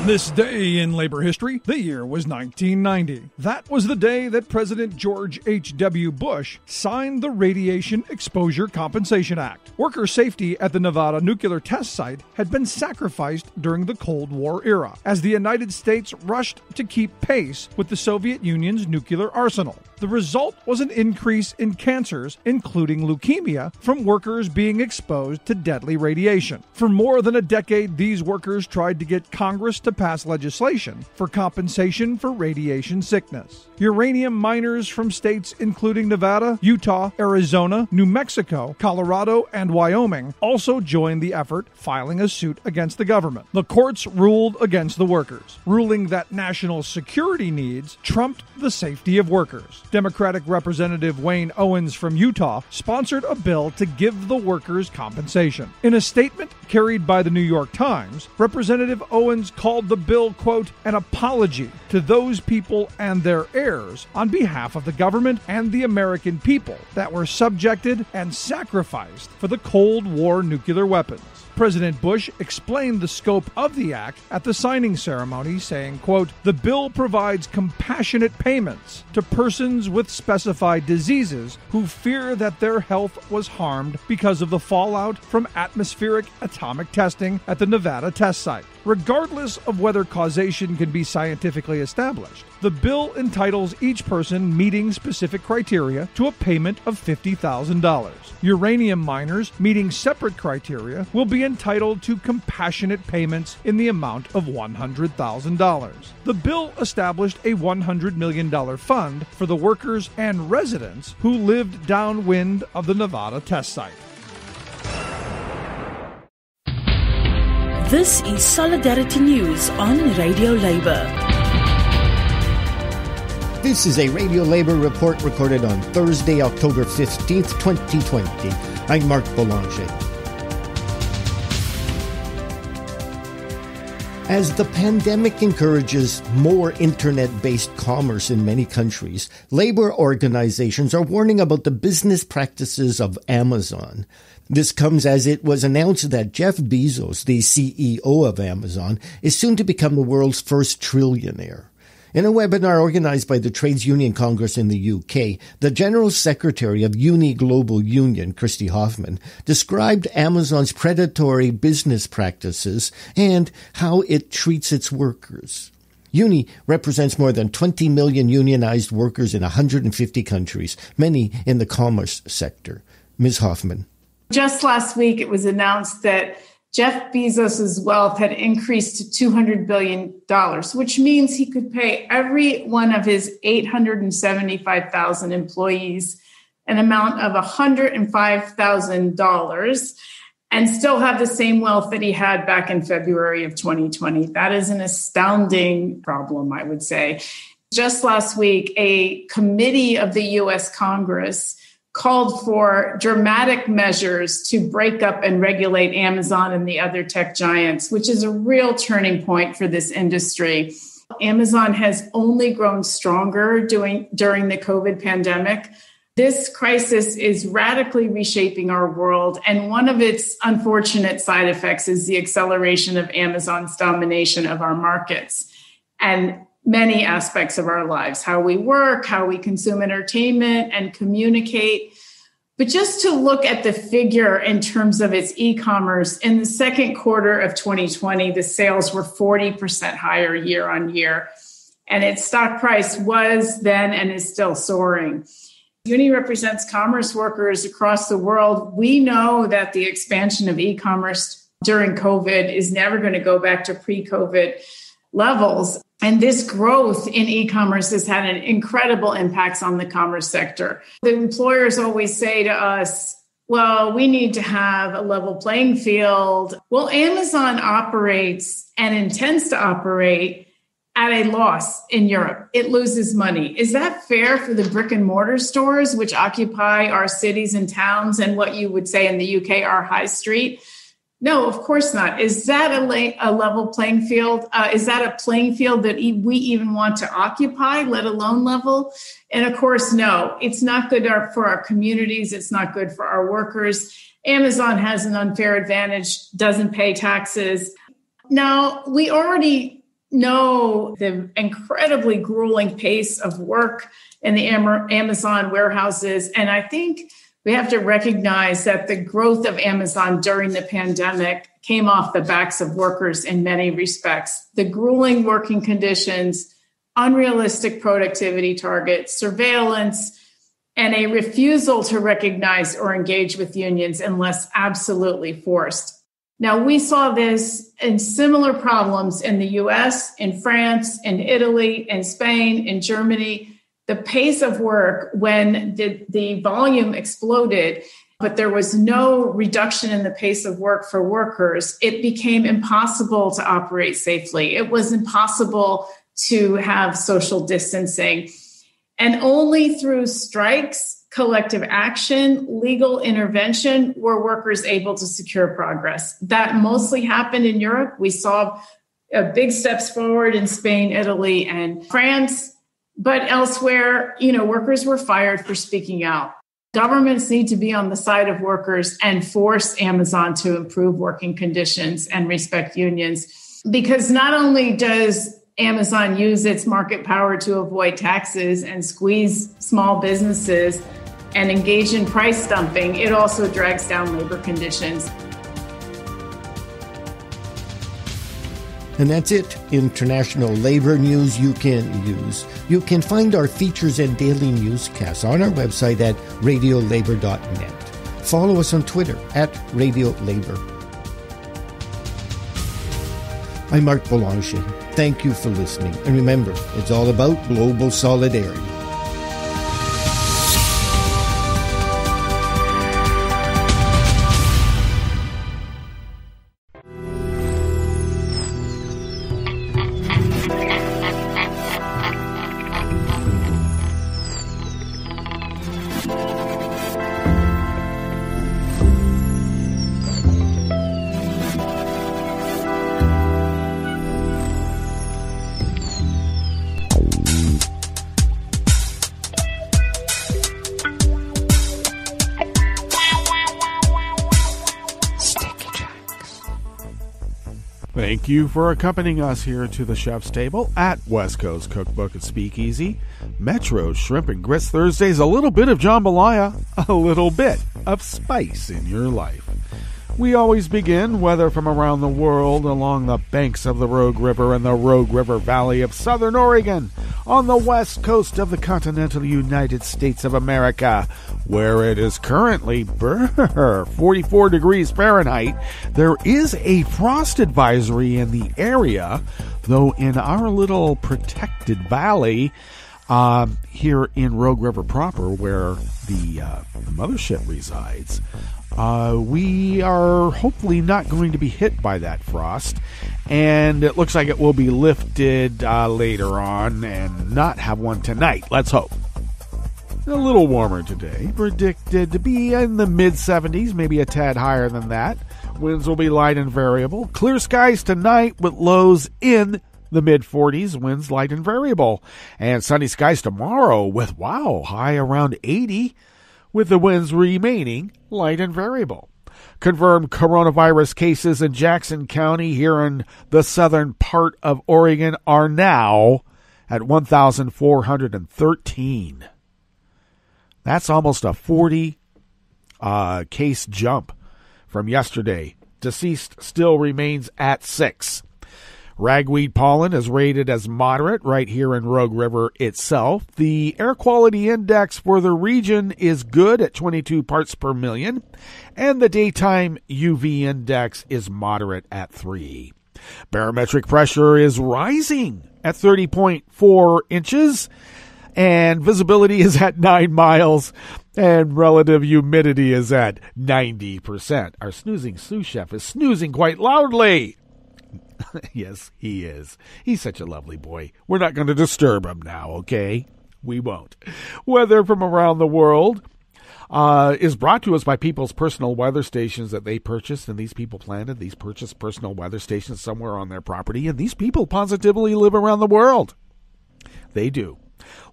On this day in labor history, the year was 1990. That was the day that President George H.W. Bush signed the Radiation Exposure Compensation Act. Worker safety at the Nevada nuclear test site had been sacrificed during the Cold War era, as the United States rushed to keep pace with the Soviet Union's nuclear arsenal. The result was an increase in cancers, including leukemia, from workers being exposed to deadly radiation. For more than a decade, these workers tried to get Congress to pass legislation for compensation for radiation sickness. Uranium miners from states including Nevada, Utah, Arizona, New Mexico, Colorado, and Wyoming also joined the effort, filing a suit against the government. The courts ruled against the workers, ruling that national security needs trumped the safety of workers. Democratic Representative Wayne Owens from Utah sponsored a bill to give the workers compensation. In a statement carried by the New York Times, Representative Owens called the bill, quote, an apology to those people and their heirs on behalf of the government and the American people that were subjected and sacrificed for the Cold War nuclear weapons. President Bush explained the scope of the act at the signing ceremony, saying, quote, the bill provides compassionate payments to persons with specified diseases who fear that their health was harmed because of the fallout from atmospheric atomic testing at the Nevada test site. Regardless of whether causation can be scientifically established, the bill entitles each person meeting specific criteria to a payment of $50,000. Uranium miners meeting separate criteria will be entitled to compassionate payments in the amount of $100,000. The bill established a $100 million fund for the workers and residents who lived downwind of the Nevada test site. This is Solidarity News on Radio Labour. This is a Radio Labour report recorded on Thursday, October 15th, 2020. I'm Mark Boulanger. As the pandemic encourages more internet-based commerce in many countries, labor organizations are warning about the business practices of Amazon. This comes as it was announced that Jeff Bezos, the CEO of Amazon, is soon to become the world's first trillionaire. In a webinar organized by the Trades Union Congress in the UK, the General Secretary of Uni Global Union, Christy Hoffman, described Amazon's predatory business practices and how it treats its workers. Uni represents more than 20 million unionized workers in 150 countries, many in the commerce sector. Ms. Hoffman. Just last week, it was announced that Jeff Bezos' wealth had increased to $200 billion, which means he could pay every one of his 875,000 employees an amount of $105,000 and still have the same wealth that he had back in February of 2020. That is an astounding problem, I would say. Just last week, a committee of the U.S. Congress called for dramatic measures to break up and regulate Amazon and the other tech giants, which is a real turning point for this industry. Amazon has only grown stronger during the COVID pandemic. This crisis is radically reshaping our world, and one of its unfortunate side effects is the acceleration of Amazon's domination of our markets and many aspects of our lives, how we work, how we consume entertainment and communicate. But just to look at the figure in terms of its e-commerce, in the second quarter of 2020, the sales were 40% higher year on year, and its stock price was then and is still soaring. Uni represents commerce workers across the world. We know that the expansion of e-commerce during COVID is never going to go back to pre-COVID levels. And this growth in e-commerce has had an incredible impact on the commerce sector. The employers always say to us, well, we need to have a level playing field. Well, Amazon operates and intends to operate at a loss in Europe. It loses money. Is that fair for the brick and mortar stores, which occupy our cities and towns and what you would say in the UK, our high street? No, of course not. Is that a level playing field? Is that a playing field that we even want to occupy, let alone level? And of course, no, it's not good for our communities. It's not good for our workers. Amazon has an unfair advantage, doesn't pay taxes. Now, we already know the incredibly grueling pace of work in the Amazon warehouses. And I think we have to recognize that the growth of Amazon during the pandemic came off the backs of workers in many respects. The grueling working conditions, unrealistic productivity targets, surveillance, and a refusal to recognize or engage with unions unless absolutely forced. Now, we saw this in similar problems in the US, in France, in Italy, in Spain, in Germany. The pace of work, when the volume exploded, but there was no reduction in the pace of work for workers, it became impossible to operate safely. It was impossible to have social distancing. And only through strikes, collective action, legal intervention were workers able to secure progress. That mostly happened in Europe. We saw big steps forward in Spain, Italy, and France. But elsewhere, workers were fired for speaking out. Governments need to be on the side of workers and force Amazon to improve working conditions and respect unions. Because not only does Amazon use its market power to avoid taxes and squeeze small businesses and engage in price dumping, it also drags down labor conditions. And that's it. International labor news you can use. You can find our features and daily newscasts on our website at radiolabor.net. Follow us on Twitter at RadioLabor. I'm Mark Boulanger. Thank you for listening. And remember, it's all about global solidarity. Thank you for accompanying us here to the Chef's Table at West Coast Cookbook and Speakeasy. Metro Shrimp and Grits Thursdays, a little bit of jambalaya, a little bit of spice in your life. We always begin, whether from around the world, along the banks of the Rogue River and the Rogue River Valley of Southern Oregon, on the west coast of the continental United States of America, where it is currently 44 degrees Fahrenheit. There is a frost advisory in the area, though in our little protected valley here in Rogue River proper, where the mothership resides, we are hopefully not going to be hit by that frost, and it looks like it will be lifted later on and not have one tonight. Let's hope. A little warmer today, predicted to be in the mid-70s, maybe a tad higher than that. Winds will be light and variable. Clear skies tonight with lows in the mid-40s, winds light and variable. And sunny skies tomorrow with, high around 80, with the winds remaining light and variable. Confirmed coronavirus cases in Jackson County here in the southern part of Oregon are now at 1,413. That's almost a 40 case jump from yesterday. Deceased still remains at 6. Ragweed pollen is rated as moderate right here in Rogue River itself. The air quality index for the region is good at 22 parts per million, and the daytime UV index is moderate at 3. Barometric pressure is rising at 30.4 inches, and visibility is at 9 miles, and relative humidity is at 90%. Our snoozing sous chef is snoozing quite loudly. Yes, he is. He's such a lovely boy. We're not going to disturb him now, okay? We won't. Weather from around the world is brought to us by people's personal weather stations that they purchased, and these people planted. These purchased personal weather stations somewhere on their property, and these people positively live around the world. They do.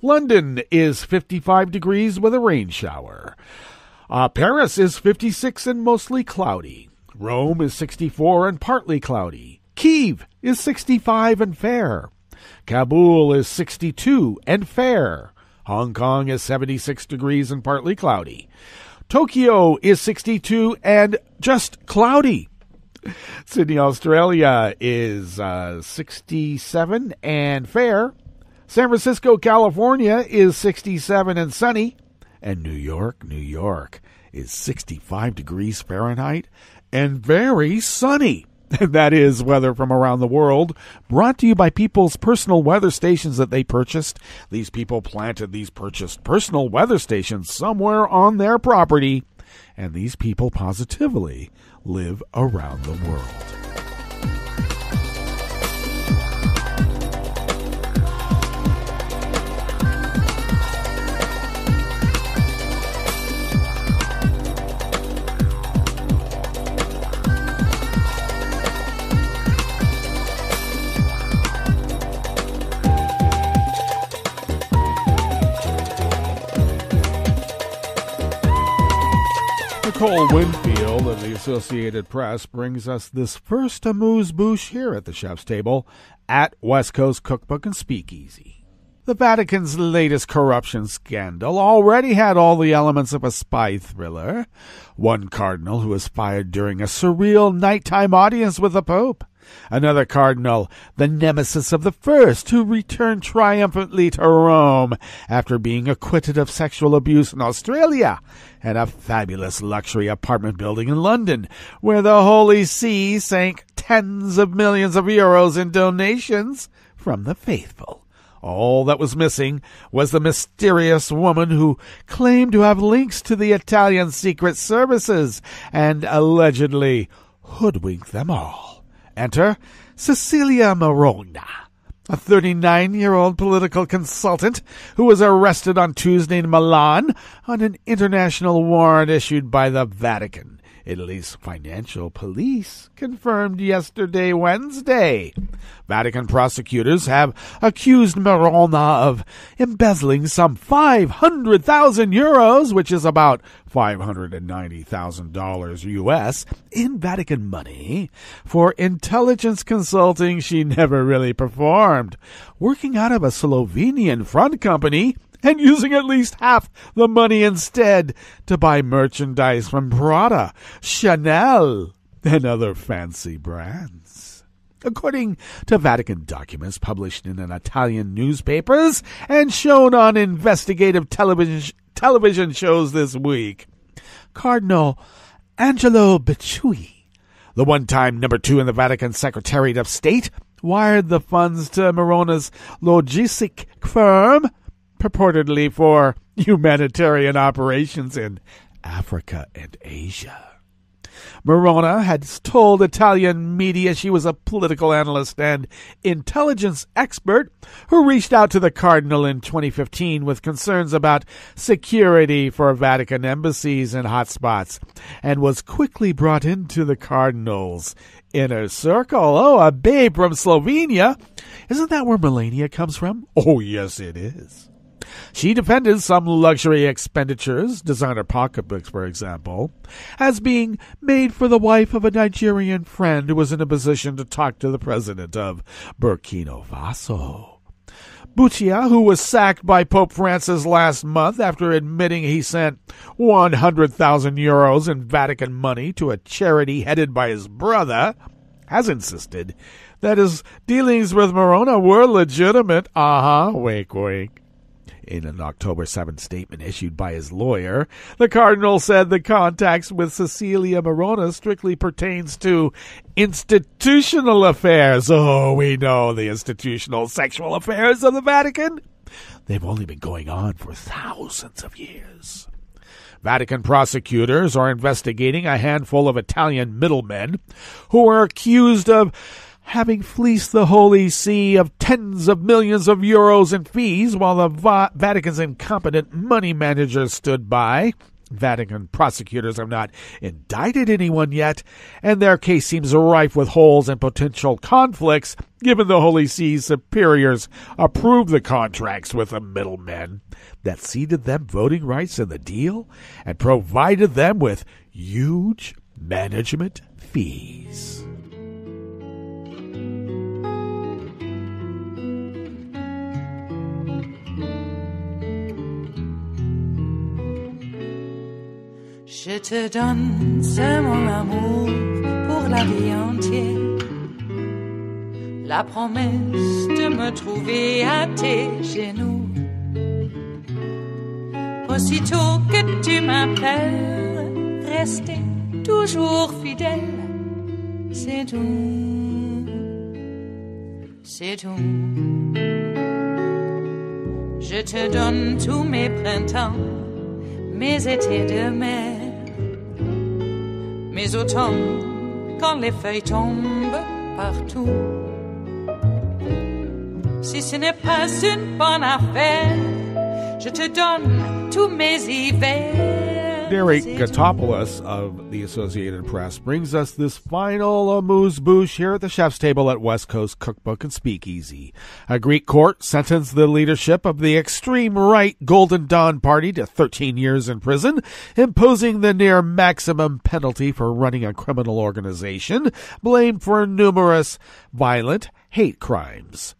London is 55 degrees with a rain shower. Paris is 56 and mostly cloudy. Rome is 64 and partly cloudy. Kyiv is 65 and fair. Kabul is 62 and fair. Hong Kong is 76 degrees and partly cloudy. Tokyo is 62 and just cloudy. Sydney, Australia is 67 and fair. San Francisco, California is 67 and sunny. And New York is 65 degrees Fahrenheit and very sunny. And that is weather from around the world, brought to you by people's personal weather stations that they purchased. These people planted these purchased personal weather stations somewhere on their property, and these people positively live around the world. Nicole Winfield of the Associated Press brings us this first amuse-bouche here at the Chef's Table at West Coast Cookbook and Speakeasy. The Vatican's latest corruption scandal already had all the elements of a spy thriller. One cardinal who was fired during a surreal nighttime audience with the Pope. Another cardinal, the nemesis of the first, who returned triumphantly to Rome after being acquitted of sexual abuse in Australia, and a fabulous luxury apartment building in London, where the Holy See sank tens of millions of euros in donations from the faithful. All that was missing was the mysterious woman who claimed to have links to the Italian secret services and allegedly hoodwinked them all. Enter Cecilia Morona, a 39-year-old political consultant who was arrested on Tuesday in Milan on an international warrant issued by the Vatican. Italy's financial police confirmed yesterday, Wednesday. Vatican prosecutors have accused Maronna of embezzling some 500,000 euros, which is about $590,000 US, in Vatican money for intelligence consulting she never really performed, working out of a Slovenian front company and using at least half the money instead to buy merchandise from Prada, Chanel, and other fancy brands. According to Vatican documents published in Italian newspapers and shown on investigative television shows this week, Cardinal Angelo Becciui, the one-time number 2 in the Vatican Secretariat of State, wired the funds to Marona's logistic firm, purportedly for humanitarian operations in Africa and Asia. Maronna had told Italian media she was a political analyst and intelligence expert who reached out to the Cardinal in 2015 with concerns about security for Vatican embassies and hotspots, and was quickly brought into the Cardinal's inner circle. Oh, a babe from Slovenia. Isn't that where Melania comes from? Oh, yes, it is. She defended some luxury expenditures, designer pocketbooks, for example, as being made for the wife of a Nigerian friend who was in a position to talk to the president of Burkina Faso. Buccia, who was sacked by Pope Francis last month after admitting he sent 100,000 euros in Vatican money to a charity headed by his brother, has insisted that his dealings with Maronna were legitimate. Wink, wink. In an October 7th statement issued by his lawyer, the Cardinal said the contacts with Cecilia Maronna strictly pertains to institutional affairs. Oh, we know the institutional sexual affairs of the Vatican. They've only been going on for thousands of years. Vatican prosecutors are investigating a handful of Italian middlemen who are accused of having fleeced the Holy See of tens of millions of euros in fees while the Vatican's incompetent money managers stood by. Vatican prosecutors have not indicted anyone yet, and their case seems rife with holes and potential conflicts, given the Holy See's superiors approved the contracts with the middlemen that ceded them voting rights in the deal and provided them with huge management fees. Je te donne, c'est mon amour pour la vie entière. La promesse de me trouver à tes genoux. Aussitôt que tu m'appelles, rester toujours fidèle. C'est tout, c'est tout. Je te donne tous mes printemps, mes étés de mer. Mes automnes, quand les feuilles tombent partout. Si ce n'est pas une bonne affaire, je te donne tous mes hivers. Derek Gatopoulos of the Associated Press brings us this final amuse-bouche here at the chef's table at West Coast Cookbook and Speakeasy. A Greek court sentenced the leadership of the extreme right Golden Dawn Party to 13 years in prison, imposing the near maximum penalty for running a criminal organization blamed for numerous violent hate crimes.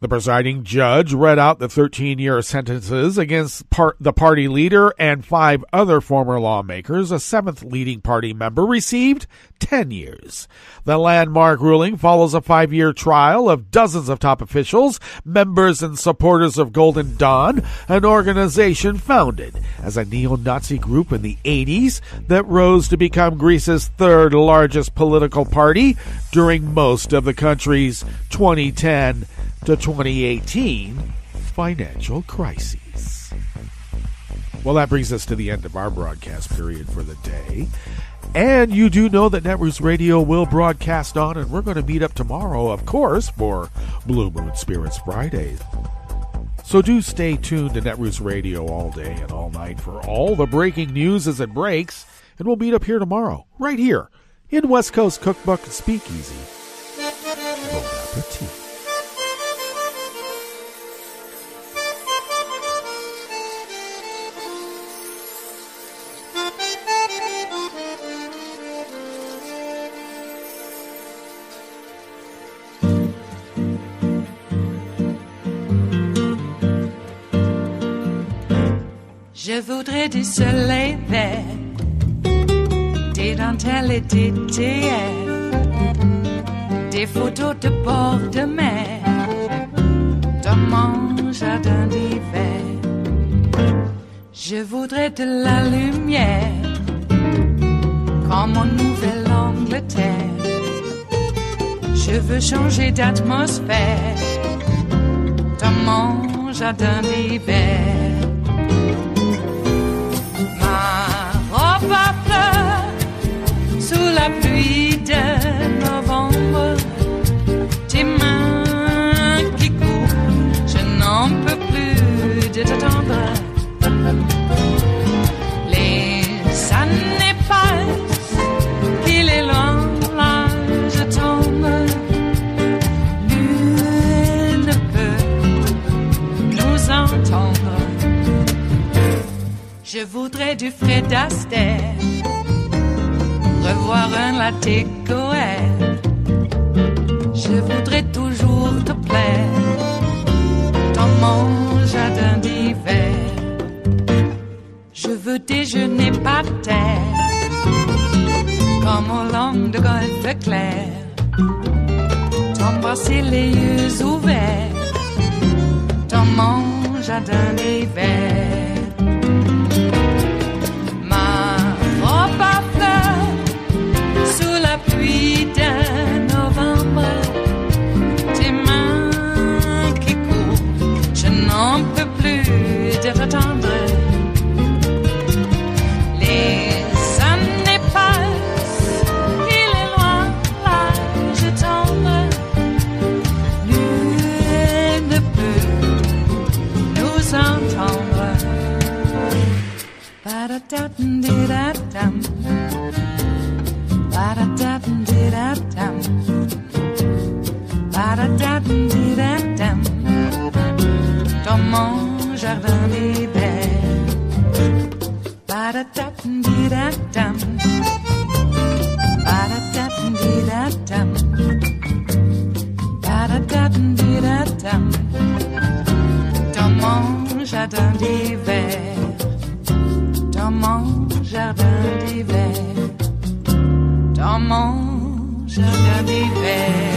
The presiding judge read out the 13-year sentences against the party leader and 5 other former lawmakers. A 7th leading party member received 10 years. The landmark ruling follows a 5-year trial of dozens of top officials, members and supporters of Golden Dawn, an organization founded as a neo-Nazi group in the 80s that rose to become Greece's 3rd largest political party during most of the country's 2010 to 2018 financial crises. Well, that brings us to the end of our broadcast period for the day. And you do know that Netroots Radio will broadcast on, and we're going to meet up tomorrow, of course, for Blue Moon Spirits Fridays. So do stay tuned to Netroots Radio all day and all night for all the breaking news as it breaks. and we'll meet up here tomorrow, right here, in West Coast Cookbook and Speakeasy. Bon appetit. Je voudrais du soleil vert, des dentelles et des théières, des photos de bord de mer, dans mon jardin d'hiver. Je voudrais de la lumière, comme en Nouvelle-Angleterre. Je veux changer d'atmosphère, dans mon jardin d'hiver. À fleurs, sous la pluie de novembre, tes mains qui courent, je n'en peux plus de t'attendre. Les années passent, qu'il est loin, là je tombe. Nul ne peut nous entendre. Je voudrais du Fred Astaire, revoir un latte Goël. Je voudrais toujours te plaire, dans mon jardin d'hiver. Je veux déjeuner par terre, comme au long de golfe clair. T'embrasser les yeux ouverts, dans mon jardin d'hiver. Pluie de novembre, tes mains qui courent, je n'en peux plus de t'attendre. Les années passent, il est loin, là je tombe. Nul ne peut nous entendre. Ba-da-da-dum-di-da-dum. Ba-da-da-dum-di-da-dum. Ba-da-da-dum-di-da-dum. Dans mon jardin d'hiver. Ba-da-da-dum-di-da-dum. Ba-da-da-dum-di-da-dum. Ba-da-da-dum-di-da-dum. Dans mon jardin d'hiver. Dans mon jardin d'hiver. Dans mon jardin d'hiver.